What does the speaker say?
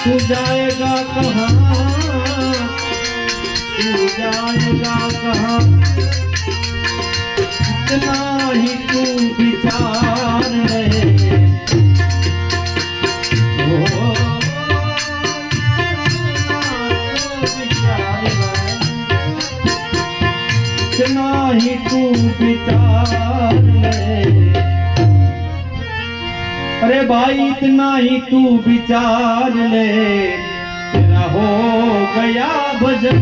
तू जाएगा कहाँ, तू जाएगा कहाँ, इतना ही तू विचार ले। इतना ही तू विचार ले। अरे भाई इतना ही तू विचार ले, तेरा हो गया भजन।